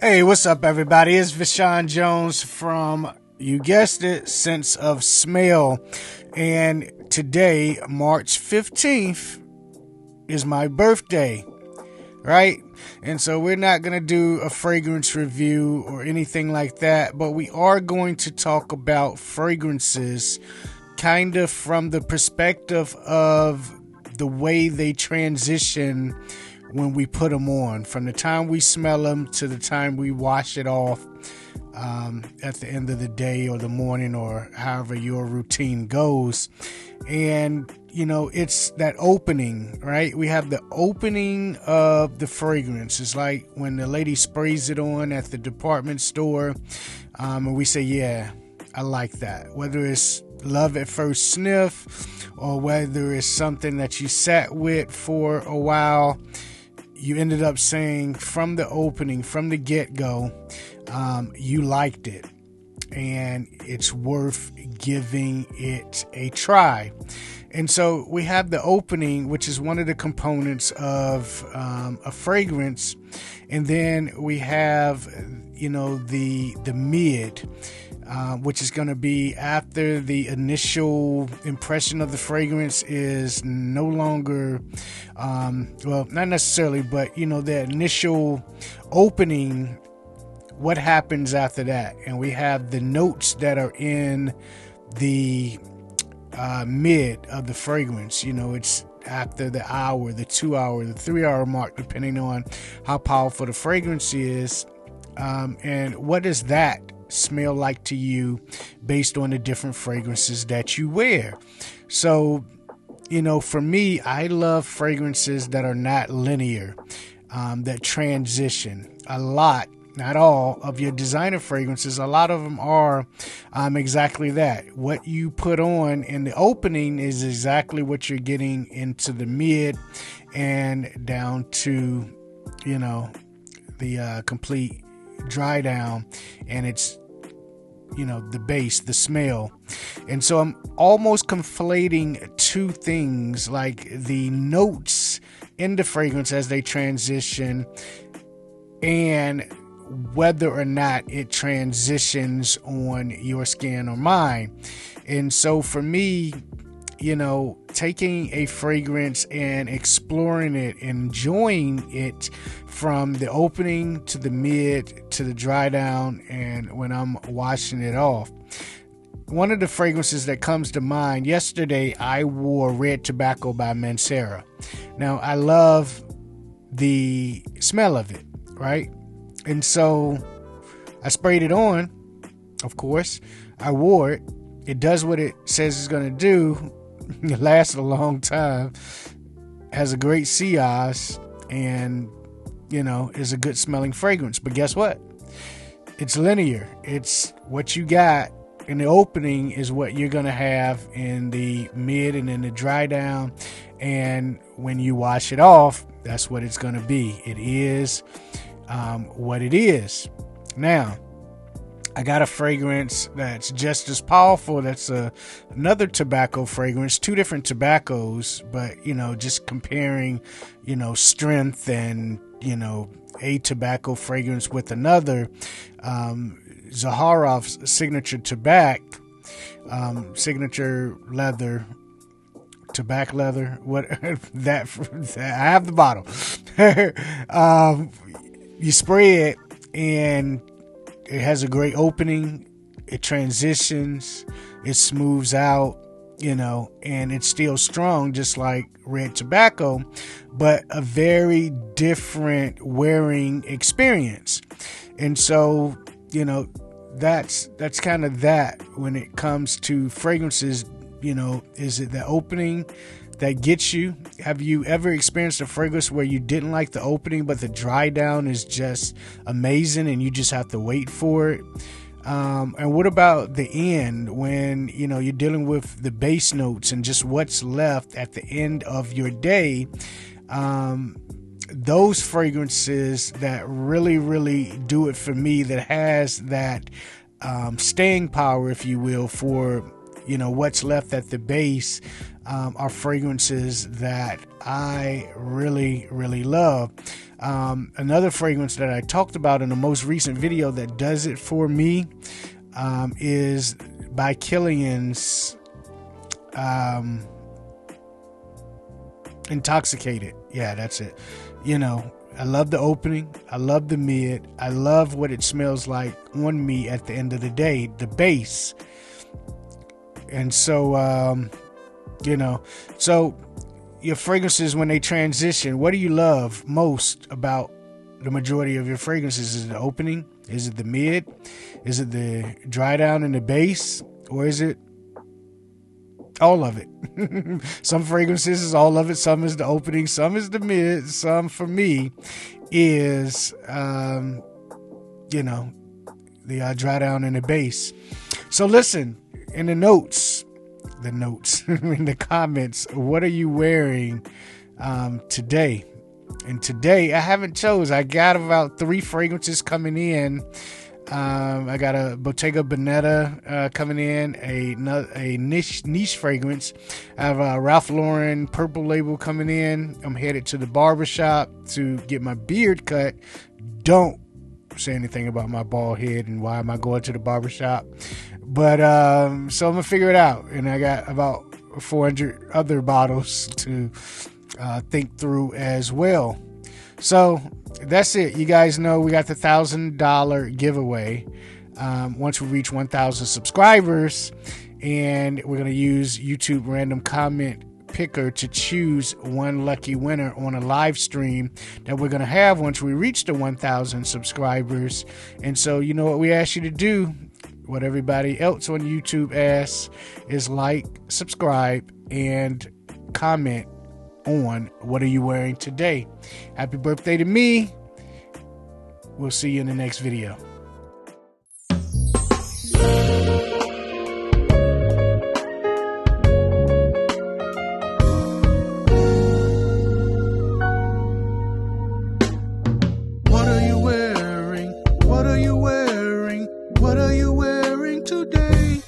Hey, what's up, everybody? It's Vishawn Jones from, you guessed it, Sense of Smell. And today, March 15th, is my birthday, right? And so we're not going to do a fragrance review or anything like that, but we are going to talk about fragrances kind of from the perspective of the way they transition when we put them on, from the time we smell them to the time we wash it off at the end of the day or the morning or however your routine goes. And, you know, it's that opening, right? We have the opening of the fragrance. It's like when the lady sprays it on at the department store, and we say, yeah, I like that. Whether it's love at first sniff or whether it's something that you sat with for a while, you ended up saying from the opening, from the get-go, you liked it and it's worth giving it a try. And so we have the opening, which is one of the components of a fragrance. And then we have, you know, the mid, which is going to be after the initial impression of the fragrance is no longer, well, not necessarily, but, you know, the initial opening, what happens after that. And we have the notes that are in the mid of the fragrance. You know, it's after the hour, the 2 hour, the 3 hour mark, depending on how powerful the fragrance is. And what does that smell like to you based on the different fragrances that you wear? So, you know, for me, I love fragrances that are not linear, that transition. A lot, not all, of your designer fragrances, a lot of them are exactly that. What you put on in the opening is exactly what you're getting into the mid and down to, you know, the complete dry down, and it's, you know, the base, the smell. And so I'm almost conflating two things, like the notes in the fragrance as they transition and whether or not it transitions on your skin or mine. And so for me, you know, taking a fragrance and exploring it, enjoying it from the opening to the mid to the dry down and when I'm washing it off. One of the fragrances that comes to mind, yesterday I wore Red Tobacco by Manscaped. Now, I love the smell of it, right? And so I sprayed it on, of course. I wore it. It does what it says it's going to do. It lasts a long time, has a great sillage, and, you know, is a good smelling fragrance. But guess what? It's linear. It's what you got in the opening is what you're going to have in the mid and in the dry down. And when you wash it off, that's what it's going to be. It is what it is. Now, I got a fragrance that's just as powerful. That's another tobacco fragrance, two different tobaccos, but, you know, just comparing, you know, strength and, you know, a tobacco fragrance with another. Zaharov's signature tobacco, signature leather, tobacco leather, what that I have the bottle. You spray it and it has a great opening. It transitions, it smooths out, you know, and it's still strong, just like Red Tobacco, but a very different wearing experience. And so, you know, that's kind of that when it comes to fragrances. You know, is it the opening that gets you? Have you ever experienced a fragrance where you didn't like the opening, but the dry down is just amazing and you just have to wait for it? And what about the end when, you know, you're dealing with the base notes and just what's left at the end of your day? Those fragrances that really, really do it for me, that has that staying power, if you will, for, you know, what's left at the base, are fragrances that I really, really love. Another fragrance that I talked about in the most recent video that does it for me is by Colognes, Intoxicated. Yeah, that's it. You know, I love the opening. I love the mid. I love what it smells like on me at the end of the day, the base. And so, you know, so your fragrances, when they transition, what do you love most about the majority of your fragrances? Is it the opening? Is it the mid? Is it the dry down and the base? Or is it all of it? Some fragrances is all of it. Some is the opening. Some is the mid. Some, for me, is, you know, the dry down and the base. So listen, in the notes, in the comments, what are you wearing today? And today, I haven't chose. I got about 3 fragrances coming in. I got a Bottega Veneta coming in, a niche fragrance. I have a Ralph Lauren Purple Label coming in. I'm headed to the barbershop to get my beard cut. Don't say anything about my bald head and why am I going to the barbershop. But so I'm going to figure it out. And I got about 400 other bottles to think through as well. So that's it. You guys know we got the $1,000 giveaway once we reach 1,000 subscribers, and we're going to use YouTube random comment picker to choose one lucky winner on a live stream that we're going to have once we reach the 1,000 subscribers. And so, you know what we ask you to do, what everybody else on YouTube asks, is like, subscribe, and comment on what are you wearing today. Happy birthday to me. We'll see you in the next video. What are you wearing? What are you wearing? What are you wearing today?